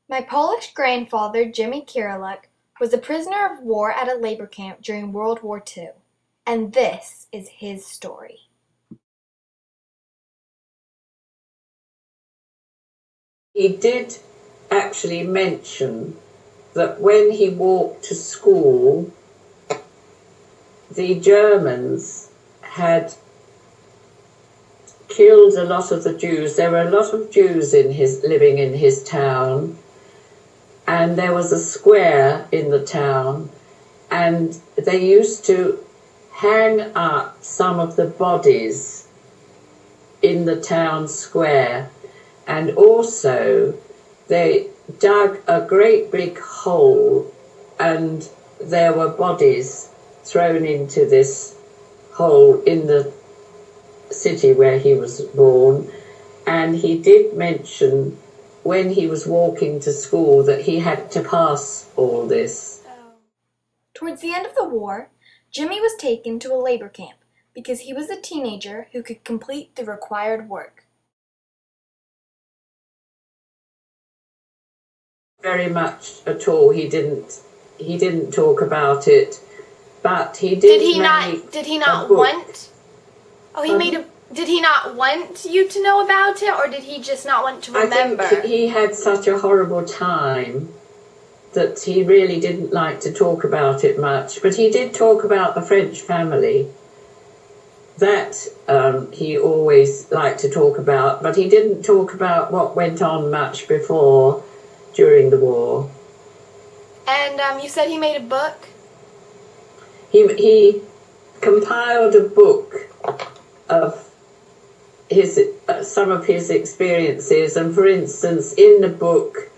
My Polish grandfather, Jimmy Kiryluk, was a prisoner of war at a labor camp during World War II, and this is his story. He did actually mention that when he walked to school, the Germans had killed a lot of the Jews. There were a lot of Jews living in his town, and there was a square in the town, and they used to hang up some of the bodies in the town square, and also they dug a great big hole, and there were bodies thrown into this hole in the city where he was born. And he did mention when he was walking to school that he had to pass all this. Towards the end of the war, Jimmy was taken to a labor camp because he was a teenager who could complete the required work. Very much at all. He didn't talk about it, but he did. Did he not want? Oh, Did he not want you to know about it, or did he just not want to remember? I think he had such a horrible time that he really didn't like to talk about it much. But he did talk about the French family. That he always liked to talk about, but he didn't talk about what went on much before, during the war. And you said he made a book? He compiled a book of some of his experiences, and for instance, in the book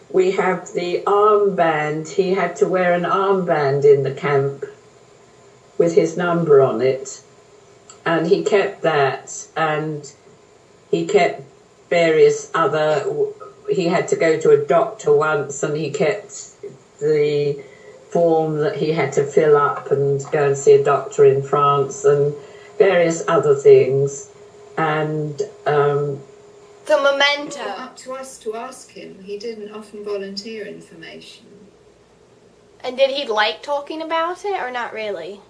we have the armband. He had to wear an armband in the camp with his number on it, and he kept that, and he kept various other. He had to go to a doctor once, and he kept the form that he had to fill up and go and see a doctor in France, and various other things. And the memento. Well, up to us to ask him. He didn't often volunteer information. And did he like talking about it, or not really?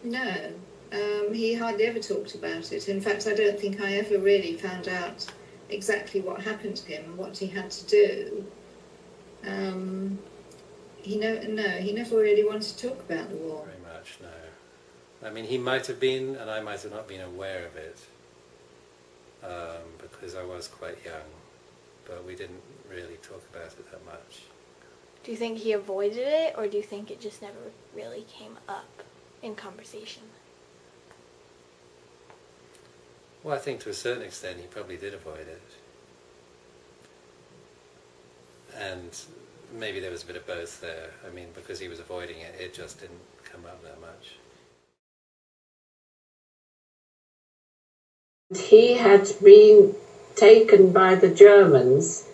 No, he hardly ever talked about it. In fact, I don't think I ever really found out exactly what happened to him and what he had to do. He never really wanted to talk about the war. Very much, no. I mean, he might have been, and I might have not been aware of it, because I was quite young, but we didn't really talk about it that much. Do you think he avoided it, or do you think it just never really came up in conversation? Well, I think to a certain extent he probably did avoid it. And maybe there was a bit of both there. I mean, because he was avoiding it, it just didn't come up that much. He had been taken by the Germans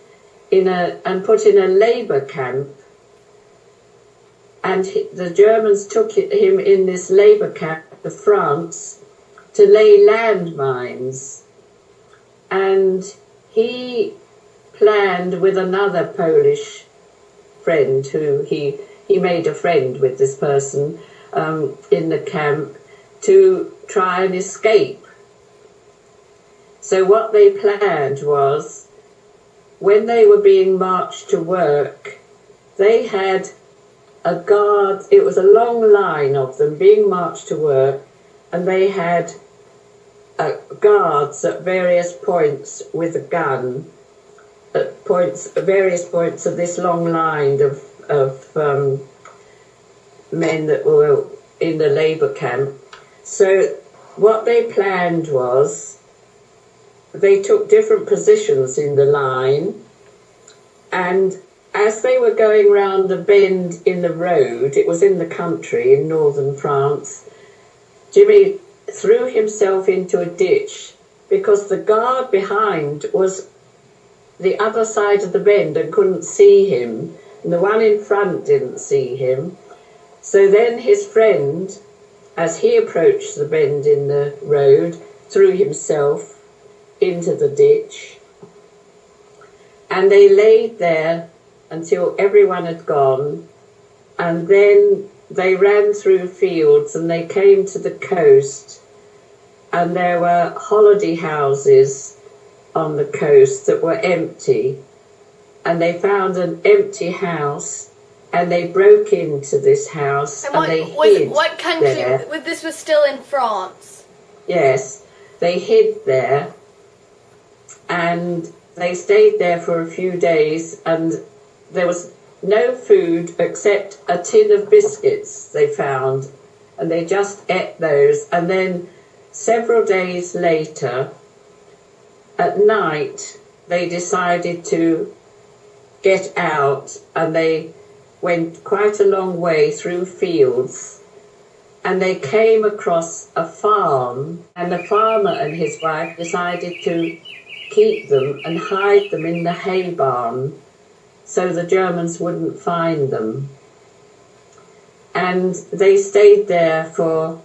and put in a labour camp, and the Germans took him in this labour camp to France to lay landmines, and he planned with another Polish friend who he made a friend with this person in the camp to try and escape. So what they planned was, when they were being marched to work, they had a guard. It was a long line of them being marched to work, and they had guards at various points with a gun, at various points of this long line of men that were in the labour camp. So what they planned was, they took different positions in the line, and as they were going round the bend in the road, it was in the country in northern France, Jimmy threw himself into a ditch because the guard behind was the other side of the bend and couldn't see him, and the one in front didn't see him. So then his friend, as he approached the bend in the road, threw himself into the ditch, and they laid there until everyone had gone, and then they ran through fields and they came to the coast, and there were holiday houses on the coast that were empty, and they found an empty house, and they broke into this house and they hid. What country? There. This was still in France. Yes, they hid there, and they stayed there for a few days, and there was no food except a tin of biscuits they found, and they just ate those. And then several days later, at night, they decided to get out, and they went quite a long way through fields, and they came across a farm, and the farmer and his wife decided to keep them and hide them in the hay barn so the Germans wouldn't find them. And they stayed there for,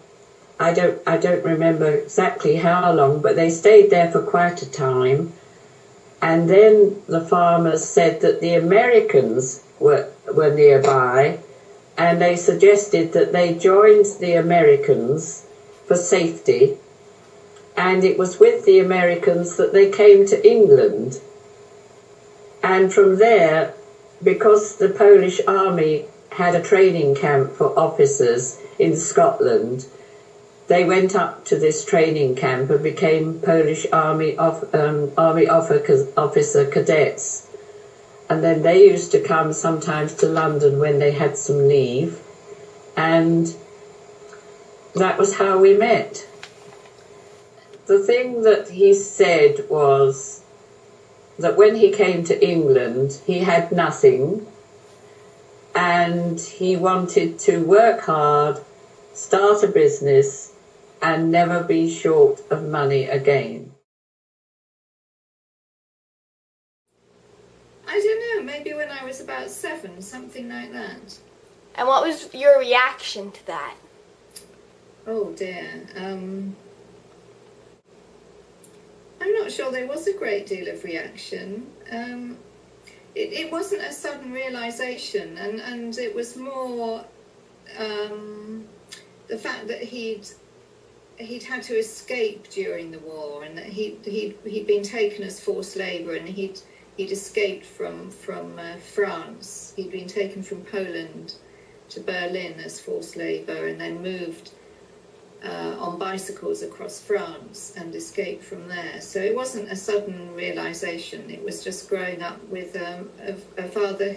I don't remember exactly how long, but they stayed there for quite a time. And then the farmers said that the Americans were nearby, and they suggested that they joined the Americans for safety, and it was with the Americans that they came to England. And from there, because the Polish army had a training camp for officers in Scotland, they went up to this training camp and became Polish army officer cadets. And then they used to come sometimes to London when they had some leave. And that was how we met. The thing that he said was that when he came to England, he had nothing, and he wanted to work hard, start a business, and never be short of money again. I don't know, maybe when I was about 7, something like that. And what was your reaction to that? Oh dear. I'm not sure there was a great deal of reaction. It wasn't a sudden realisation, and it was more the fact that he'd had to escape during the war, and that he'd been taken as forced labour, and he'd escaped from France. He'd been taken from Poland to Berlin as forced labour, and then moved on bicycles across France and escaped from there. So it wasn't a sudden realisation. It was just growing up with a father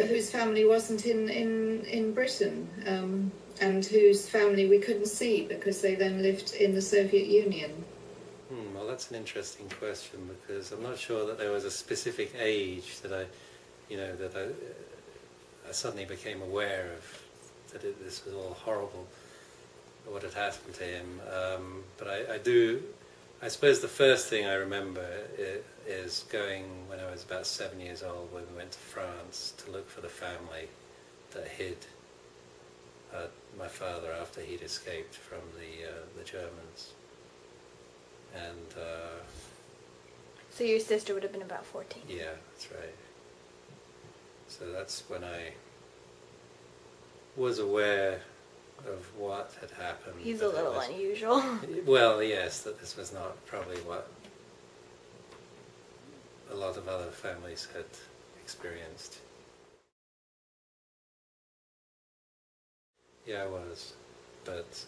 whose family wasn't in Britain, and whose family we couldn't see because they then lived in the Soviet Union. Well, that's an interesting question, because I'm not sure that there was a specific age that I suddenly became aware of that this was all horrible, what had happened to him. But I suppose the first thing I remember is going when I was about 7 years old, when we went to France to look for the family that hid my father after he'd escaped from the Germans. And So your sister would have been about 14. yeah, that's right. So that's when I was aware of what had happened. He's a little unusual. Well, yes, that this was not probably what a lot of other families had experienced. Yeah, I was, but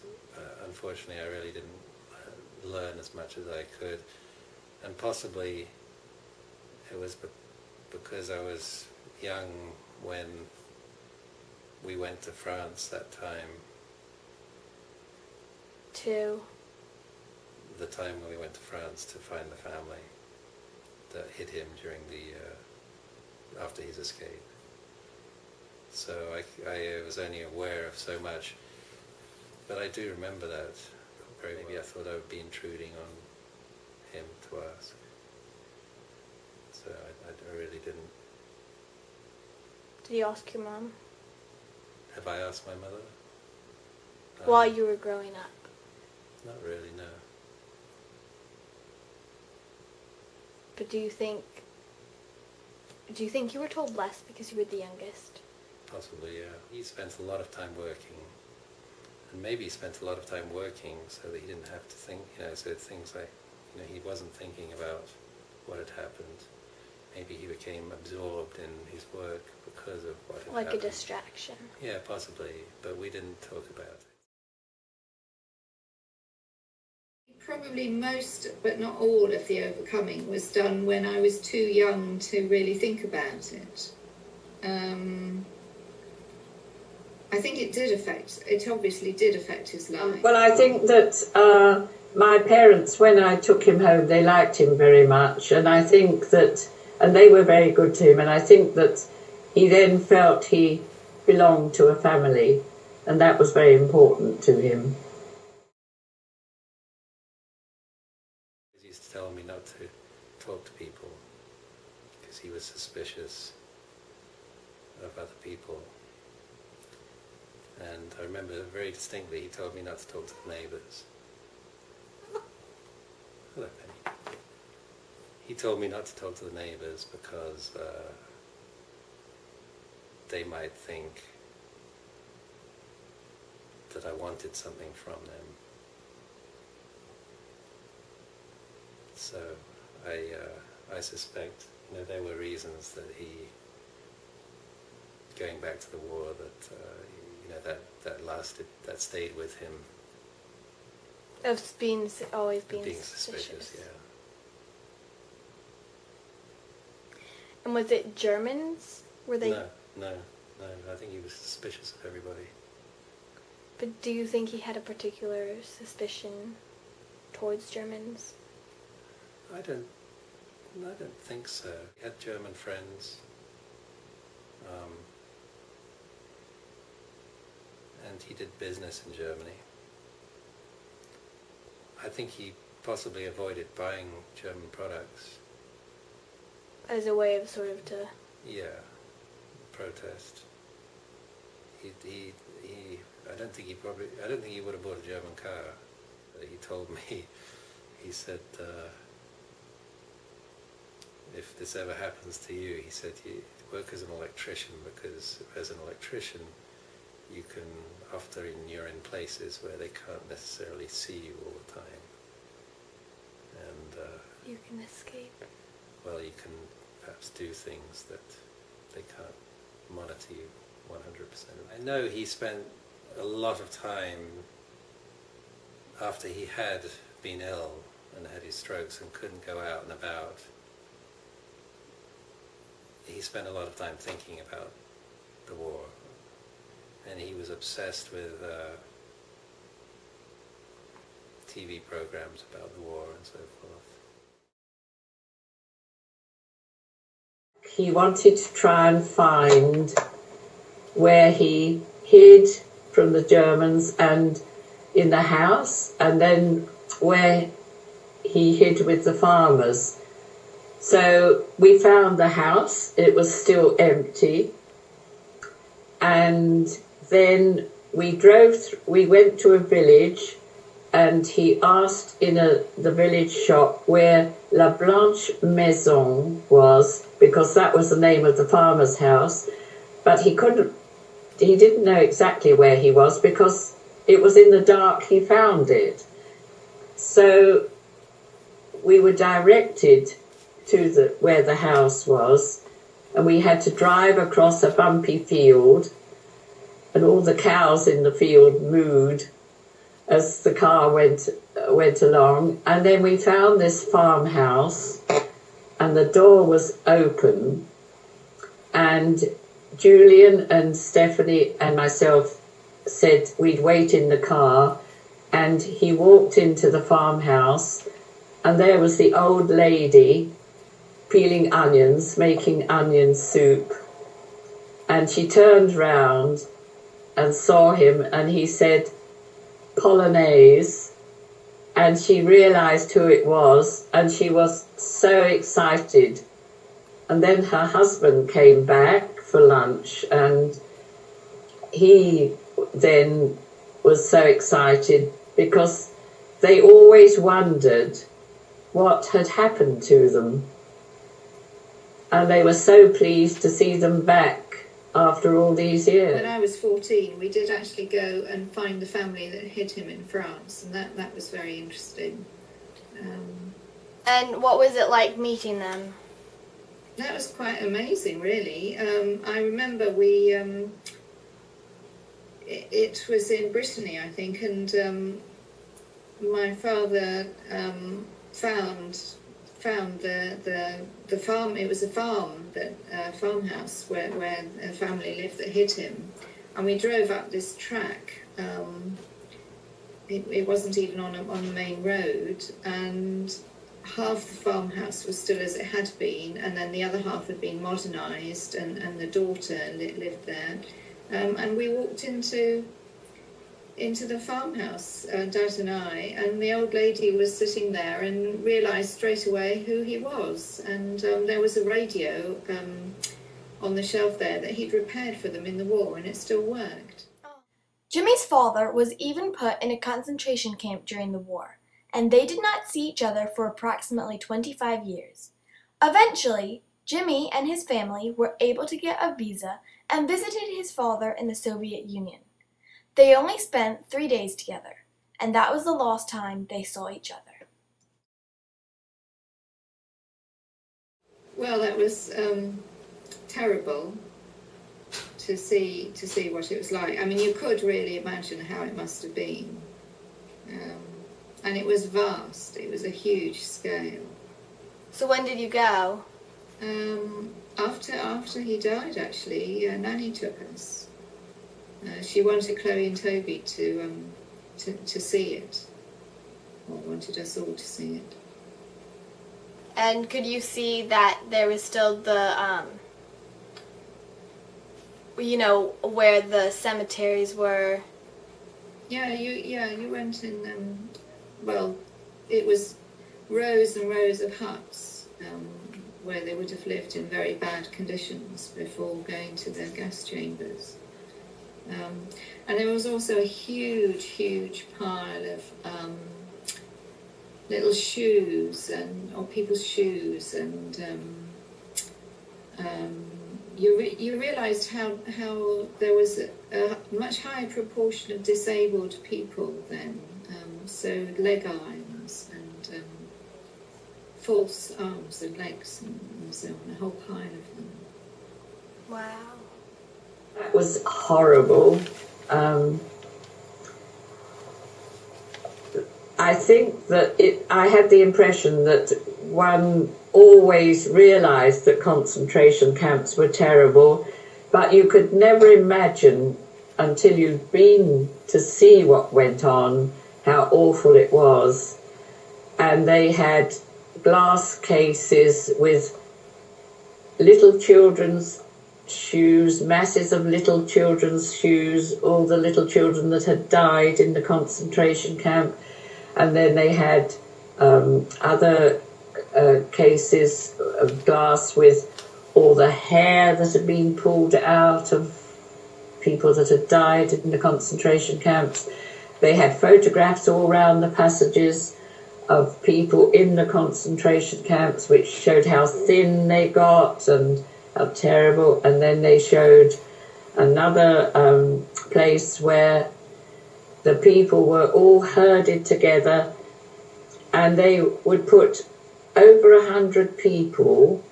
unfortunately I really didn't learn as much as I could, and possibly it was because I was young when we went to France that time. The time when we went to France to find the family that hid him during after his escape. So I was only aware of so much, but I do remember that. Maybe I thought I would be intruding on him to ask. So I really didn't. Did you ask your mom? Have I asked my mother? While you were growing up? Not really, no. But do you think Do you think you were told less because you were the youngest? Possibly, yeah. He spent a lot of time working, and maybe he spent a lot of time working so that he didn't have to think, so things like, he wasn't thinking about what had happened. Maybe he became absorbed in his work because of what had happened. Like a distraction. Yeah, possibly, but we didn't talk about it. Probably most, but not all, of the overcoming was done when I was too young to really think about it. I think it obviously did affect his life. Well, I think that my parents, when I took him home, they liked him very much, and I think that, and they were very good to him, and I think that he then felt he belonged to a family, and that was very important to him. He used to tell me not to talk to people because he was suspicious of other people. And I remember very distinctly he told me not to talk to the neighbours. Hello, Penny. He told me not to talk to the neighbours because they might think that I wanted something from them. So I suspect, there were reasons that he, going back to the war, that stayed with him. Of always being suspicious, yeah. And was it Germans? Were they? No. I think he was suspicious of everybody. But do you think he had a particular suspicion towards Germans? I don't think so. He had German friends. And he did business in Germany. I think he possibly avoided buying German products. As a way of sort of to... Yeah, protest. I don't think he would have bought a German car. He told me, he said, if this ever happens to you, he said, you work as an electrician, because as an electrician, you can, often you're in places where they can't necessarily see you all the time. And you can escape. Well, you can perhaps do things that they can't monitor you 100%. I know he spent a lot of time after he had been ill and had his strokes and couldn't go out and about. He spent a lot of time thinking about the war, and he was obsessed with TV programs about the war and so forth. He wanted to try and find where he hid from the Germans and in the house, and then where he hid with the farmers. So we found the house, it was still empty, and then we went to a village, and he asked in the village shop where La Blanche Maison was, because that was the name of the farmer's house, but he didn't know exactly where he was because it was in the dark he found it. So we were directed to where the house was, and we had to drive across a bumpy field, and all the cows in the field mooed as the car went along, and then we found this farmhouse, and the door was open, and Julian and Stephanie and myself said we'd wait in the car, and he walked into the farmhouse, and there was the old lady peeling onions, making onion soup, and she turned round and saw him, and he said, Polonaise, and she realised who it was, and she was so excited. And then her husband came back for lunch, and he then was so excited because they always wondered what had happened to them. and they were so pleased to see them back after all these years. When I was 14, we did actually go and find the family that hid him in France, and that was very interesting. And what was it like meeting them? That was quite amazing, really. I remember it was in Brittany, I think, and my father found the farm. It was a farmhouse where a family lived that hid him, and we drove up this track. It wasn't even on the main road, and half the farmhouse was still as it had been, and then the other half had been modernised, and the daughter lived there. And we walked into the farmhouse, Dad and I, and the old lady was sitting there and realised straight away who he was. And there was a radio on the shelf there that he'd repaired for them in the war, and it still worked. Jimmy's father was even put in a concentration camp during the war, and they did not see each other for approximately 25 years. Eventually, Jimmy and his family were able to get a visa and visited his father in the Soviet Union. They only spent 3 days together, and that was the last time they saw each other. Well, that was terrible to see what it was like. I mean, you could really imagine how it must have been. And it was vast. It was a huge scale. So when did you go? After he died, actually, Nanny took us. She wanted Chloe and Toby to see it, or wanted us all to see it. And could you see that there was still the, where the cemeteries were? Yeah, you went in. Well, it was rows and rows of huts where they would have lived in very bad conditions before going to their gas chambers. And there was also a huge pile of little shoes or people's shoes, and you realised how there was a much higher proportion of disabled people then, so leg irons and false arms and legs and so on, a whole pile of them. Wow. That was horrible. I think that I had the impression that one always realised that concentration camps were terrible, but you could never imagine until you'd been to see what went on how awful it was. And they had glass cases with little children's shoes, masses of little children's shoes, all the little children that had died in the concentration camp. And then they had other cases of glass with all the hair that had been pulled out of people that had died in the concentration camps. They had photographs all around the passages of people in the concentration camps, which showed how thin they got and how terrible. And then they showed another place where the people were all herded together, and they would put over 100 people.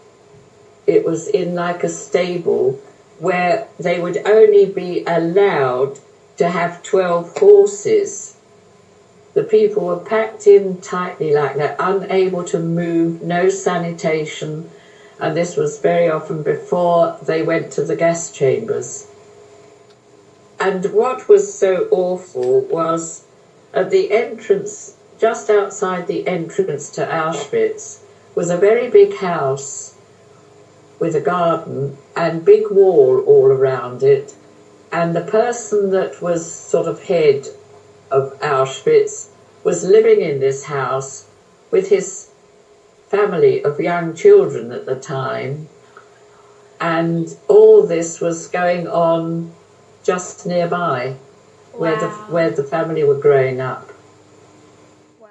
It was in like a stable where they would only be allowed to have 12 horses. The people were packed in tightly like that, unable to move, no sanitation, and this was very often before they went to the gas chambers. And what was so awful was at the entrance, just outside the entrance to Auschwitz, was a very big house with a garden and big wall all around it. And the person that was sort of head of Auschwitz was living in this house with his family of young children at the time. And all this was going on just nearby, Wow. where the family were growing up. Wow.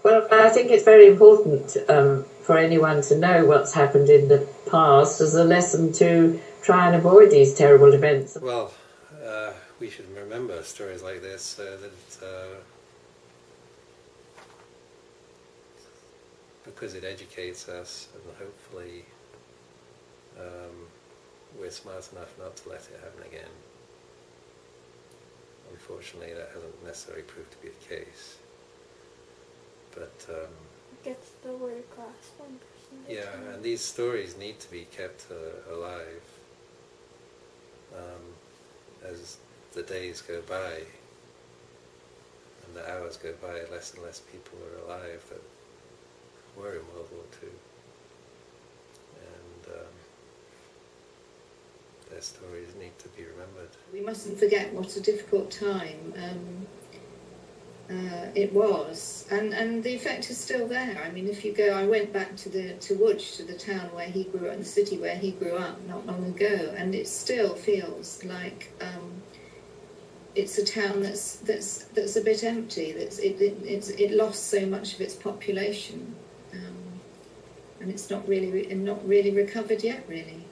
Well, I think it's very important for anyone to know what's happened in the past as a lesson to try and avoid these terrible events. Well, we should remember stories like this so that because it educates us, and hopefully we're smart enough not to let it happen again. Unfortunately, that hasn't necessarily proved to be the case. But Gets the word across one person. yeah, and these stories need to be kept alive as the days go by and the hours go by. Less and less people are alive that were in World War II, and their stories need to be remembered. We mustn't forget what a difficult time it was, and the effect is still there. I mean, if you go, I went back to Łódź, to the town where he grew up, the city where he grew up, not long ago, and it still feels like it's a town that's a bit empty. It lost so much of its population, and it's not really recovered yet, really.